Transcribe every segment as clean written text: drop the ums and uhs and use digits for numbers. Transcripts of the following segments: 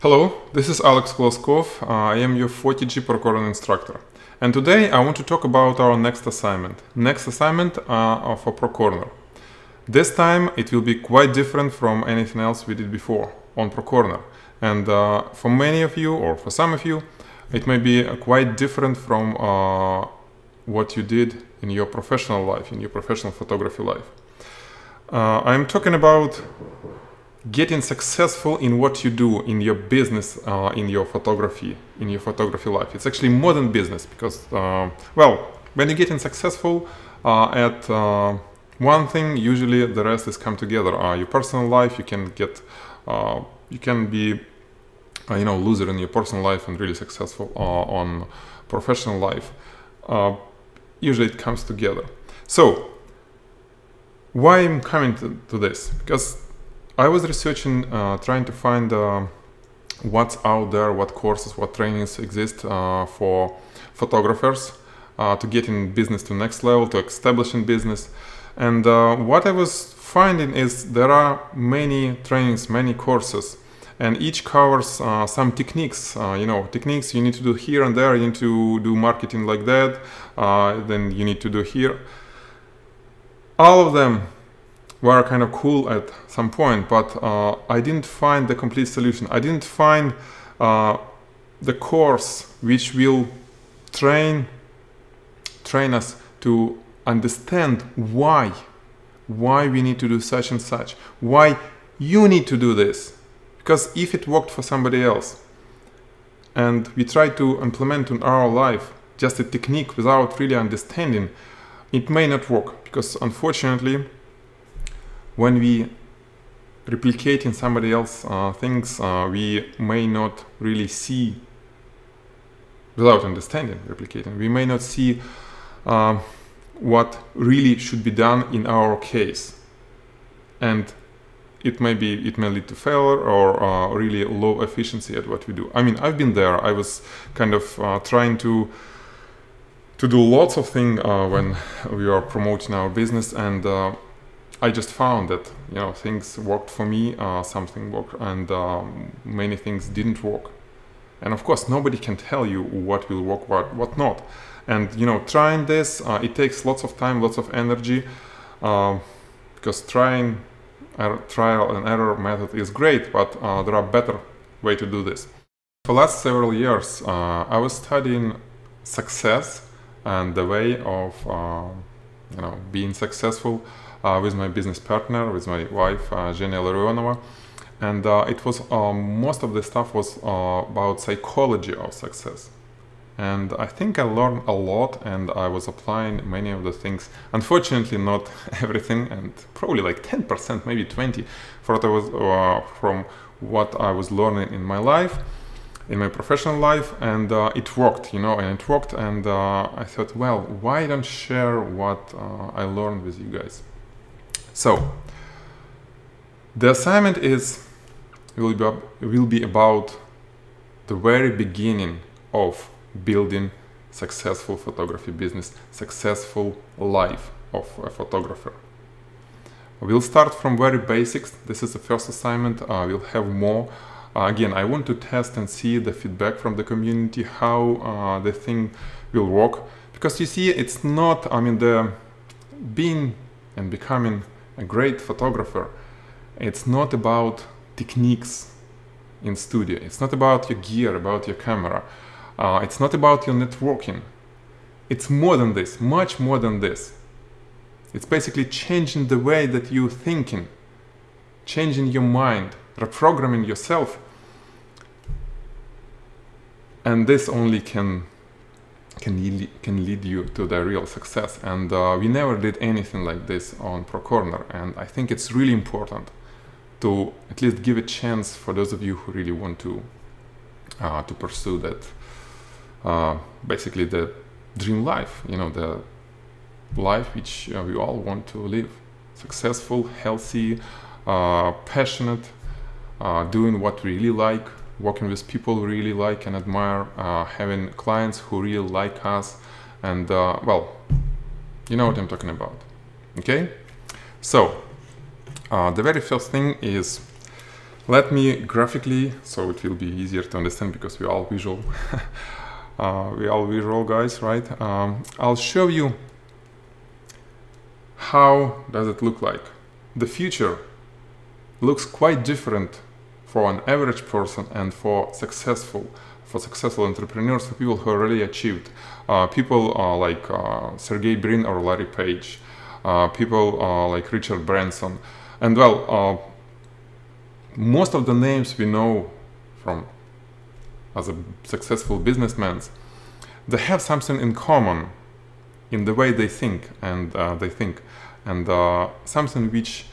Hello, this is Alex Kloskov. I am your Photigy parkour instructor. And today I want to talk about our next assignment. Next assignment of a pro corner. This time it will be quite different from anything else we did before on pro corner. And for many of you, or for some of you, it may be quite different from what you did in your professional life, in your professional photography life. I'm talking about getting successful in what you do in your business, in your photography life. It's actually more than business because, well, when you're getting successful at one thing, usually the rest is come together. Your personal life, you can get, you can be, loser in your personal life and really successful on professional life. Usually it comes together. So, why I'm coming to this? Because I was researching, trying to find what's out there, what courses, what trainings exist for photographers to get in business to next level, to establish in business. And what I was finding is there are many trainings, many courses, and each covers some techniques, techniques you need to do here and there. You need to do marketing like that, then you need to do here. All of them were kind of cool at some point, but I didn't find the complete solution. I didn't find the course which will train us to understand why we need to do such and such, why you need to do this. Because if it worked for somebody else and we try to implement in our life just a technique without really understanding, it may not work, because unfortunately when we replicate in somebody else things, we may not really see, without understanding replicating, we may not see what really should be done in our case, and it may lead to failure or really low efficiency at what we do. I mean, I've been there. I was kind of trying to do lots of things when we are promoting our business, and I just found that things worked for me, something worked, and many things didn't work. And of course, nobody can tell you what will work, what not. And trying this, it takes lots of time, lots of energy, because trial and error method is great, but there are better way to do this. For the last several years, I was studying success and the way of being successful with my business partner, with my wife, Zhenya Larionova. And it was most of the stuff was about psychology of success. And I think I learned a lot, and I was applying many of the things. Unfortunately, not everything, and probably like 10%, maybe 20%, from what I was learning in my life, in my professional life, and it worked, and it worked. And I thought, well, why don't share what I learned with you guys? So, the assignment will be about the very beginning of building successful photography business, successful life of a photographer. We'll start from very basics. This is the first assignment. We'll have more. Again, I want to test and see the feedback from the community, how the thing will work. Because you see, it's not, the being and becoming a great photographer, it's not about techniques in studio. It's not about your gear, about your camera. It's not about your networking. It's more than this, much more than this. It's basically changing the way that you're thinking, changing your mind, reprogramming yourself. And this only can lead you to the real success. And we never did anything like this on Pro Corner. And I think it's really important to at least give a chance for those of you who really want to pursue that, basically the dream life, the life which we all want to live. Successful, healthy, passionate, doing what we really like, working with people we really like and admire, having clients who really like us, and well, you know what I'm talking about. Okay? So, the very first thing is Let me graphically, so it will be easier to understand because we're all visual. We're all visual guys, right? I'll show you how does it look like. The future looks quite different for an average person and for successful entrepreneurs, for people who are really achieved. People like Sergey Brin or Larry Page, people like Richard Branson, and well, most of the names we know from as a successful businessmen, they have something in common in the way they think, and something which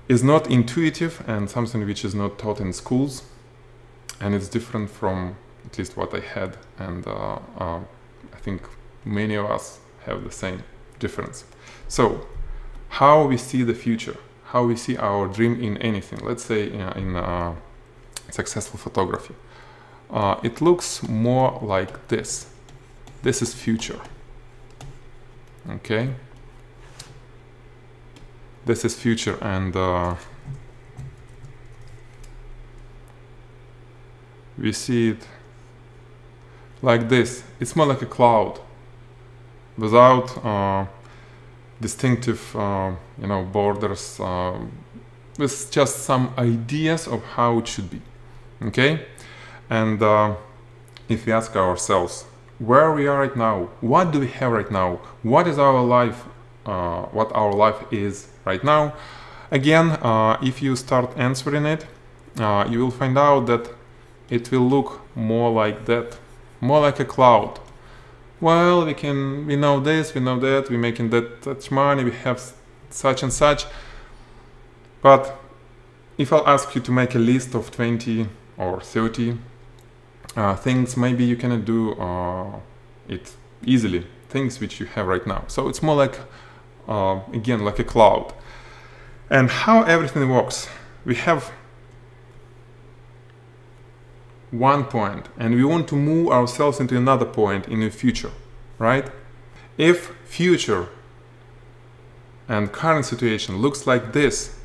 is not intuitive and something which is not taught in schools, and it's different from at least what I had, and I think many of us have the same difference. So, how we see the future, how we see our dream in anything, let's say in successful photography. It looks more like this. This is future. Okay? This is future, and we see it like this. It's more like a cloud without distinctive borders, with just some ideas of how it should be. Okay? And if we ask ourselves where we are right now, what do we have right now, what is our life, what our life is right now, again, if you start answering it, you will find out that it will look more like that, more like a cloud. Well, we know this, we know that, we're making that much money, we have such and such. But if I'll ask you to make a list of 20 or 30 things, maybe you cannot do it easily, things which you have right now. So it's more like, again, like a cloud. And how everything works, we have one point and we want to move ourselves into another point in the future, right? If future and current situation looks like this,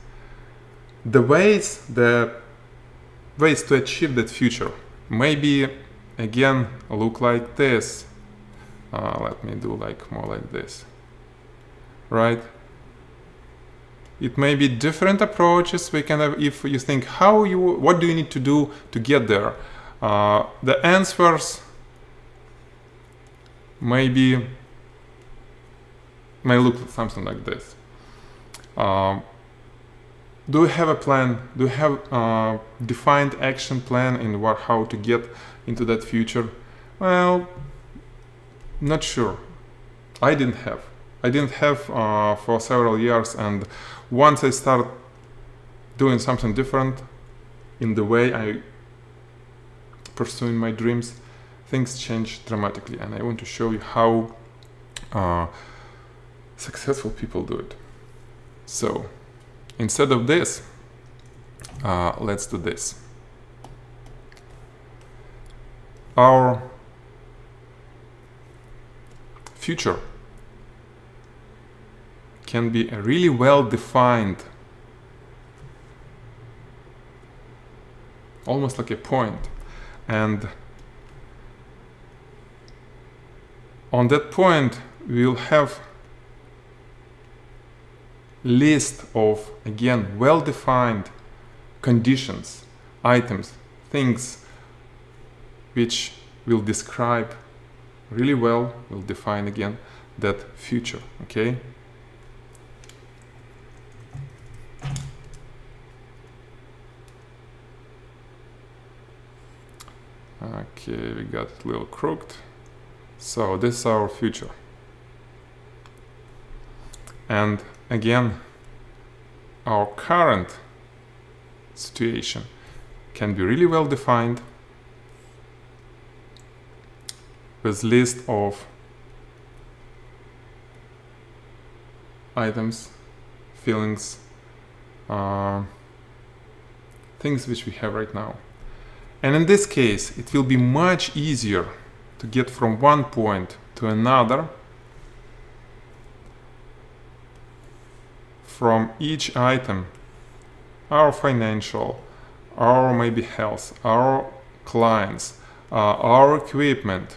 the ways to achieve that future maybe again look like this. Let me do more like this, right? It may be different approaches we can have. If you think what do you need to do to get there, the answers may look something like this. Do you have a plan? Do you have a defined action plan in how to get into that future? Well, not sure. I didn't have for several years, and once I start doing something different in the way I pursuing my dreams, things change dramatically, and I want to show you how successful people do it. So instead of this, let's do this. Our future can be a really well defined, almost like a point, and on that point we'll have list of, again, well-defined conditions, items, things which will describe really well, will define again that future. Okay? Okay, we got it a little crooked. So this is our future. And again, our current situation can be really well defined with list of items, feelings, things which we have right now. And in this case, it will be much easier to get from one point to another from each item, our financial, our maybe health, our clients, our equipment,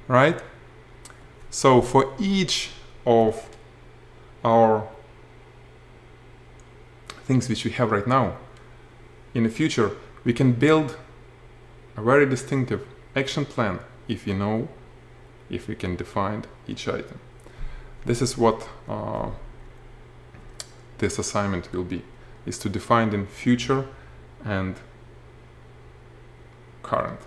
right? So for each of our things which we have right now, in the future we can build a very distinctive action plan if we can define each item. This is what this assignment will be, is to define in future and current.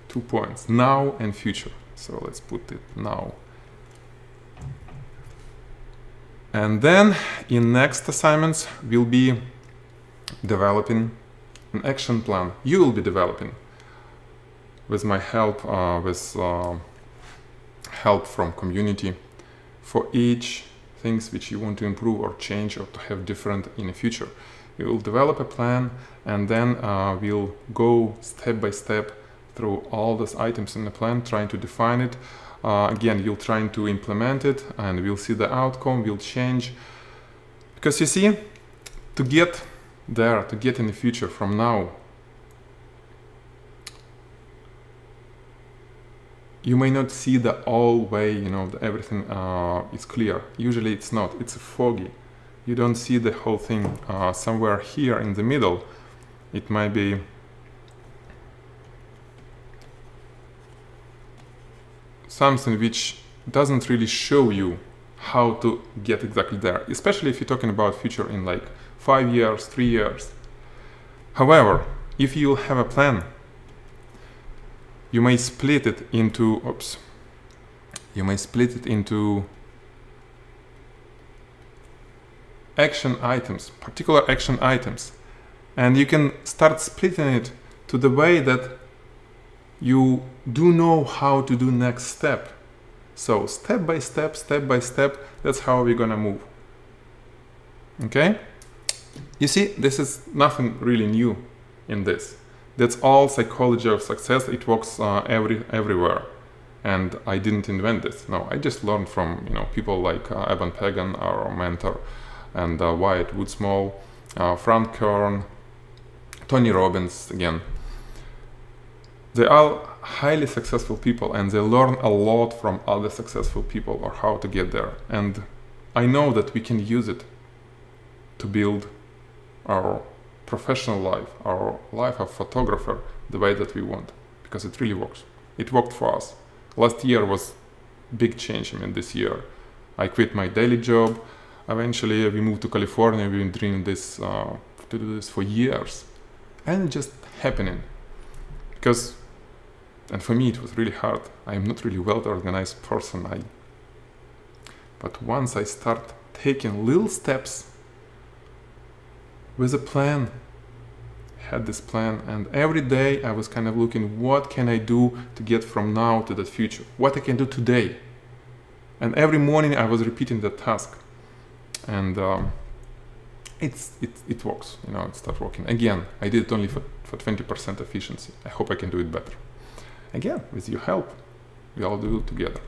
2 points, now and future. So let's put it now. And then in next assignments we'll be developing an action plan. You will be developing with my help, with help from community, for each things which you want to improve or change or to have different in the future. We will develop a plan, and then we'll go step by step through all those items in the plan, trying to define it. Again, you'll trying to implement it, and we'll see the outcome, we'll change. Because you see, to get there, to get in the future from now, you may not see the whole way, everything is clear. Usually it's not, it's foggy. You don't see the whole thing. Somewhere here in the middle, it might be something which doesn't really show you how to get exactly there, especially if you're talking about future in like 5 years, 3 years. However, if you have a plan, you may split it into, action items, particular action items, and you can start splitting it to the way that you do know how to do next step. So step by step, that's how we're gonna move. Okay? You see, this is nothing really new in this. That's all psychology of success. It works everywhere, and I didn't invent this. No, I just learned from people like Evan Pagan, our mentor, and Wyatt Woodsmall, Frank Kern, Tony Robbins again. They are highly successful people, and they learn a lot from other successful people or how to get there. And I know that we can use it to build our professional life, our life of photographer, the way that we want, because it really works. It worked for us. Last year was big change. This year I quit my daily job. Eventually we moved to California. We've been doing this to do this for years, and it's just happening. And for me it was really hard. I'm not really well organized person. But once I start taking little steps with a plan, had this plan, and every day I was kind of looking, what can I do to get from now to the future? What I can do today? And every morning I was repeating that task, and it works. It starts working. Again, I did it only for 20% efficiency. I hope I can do it better. Again, with your help, we all do it together.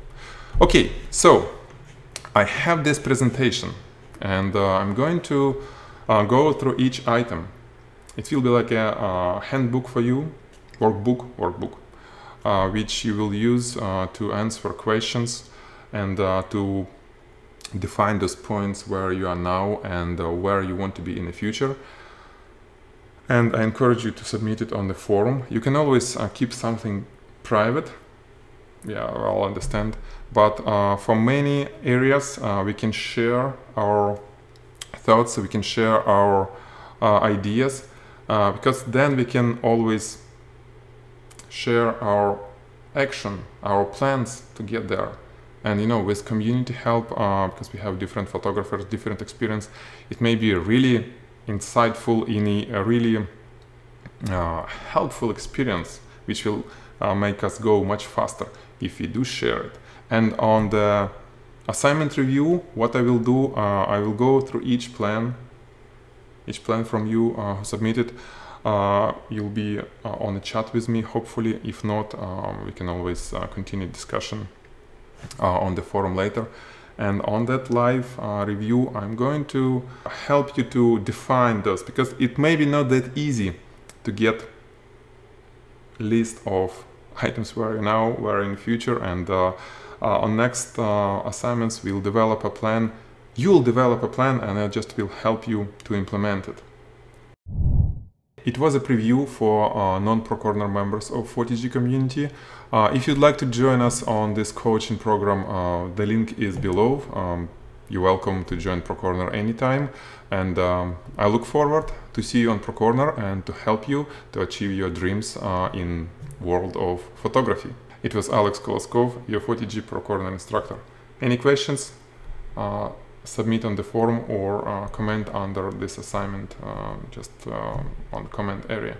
Okay, so I have this presentation, and I'm going to go through each item. It will be like a handbook for you, workbook, which you will use to answer questions and to define those points where you are now and where you want to be in the future. And I encourage you to submit it on the forum. You can always keep something private. Yeah, I'll understand. But for many areas, we can share our thoughts, we can share our ideas, because then we can always share our action, our plans to get there. And with community help, because we have different photographers, different experience, it may be really insightful, in a really helpful experience, which will make us go much faster if we do share it. And on the assignment review, what I will do, I will go through each plan from you who submitted. You'll be on a chat with me, hopefully. If not, we can always continue discussion on the forum later. And on that live review, I'm going to help you to define those, because it may be not that easy to get list of items where you now, where in future, and on next assignments we'll develop a plan. You'll develop a plan and I just will help you to implement it. It was a preview for non-ProCorner members of Photigy community. If you'd like to join us on this coaching program, the link is below. You're welcome to join ProCorner anytime, and I look forward to see you on ProCorner and to help you to achieve your dreams in world of photography. It was Alex Koloskov, your Photigy ProCorner instructor. Any questions? Submit on the forum or comment under this assignment, just on the comment area.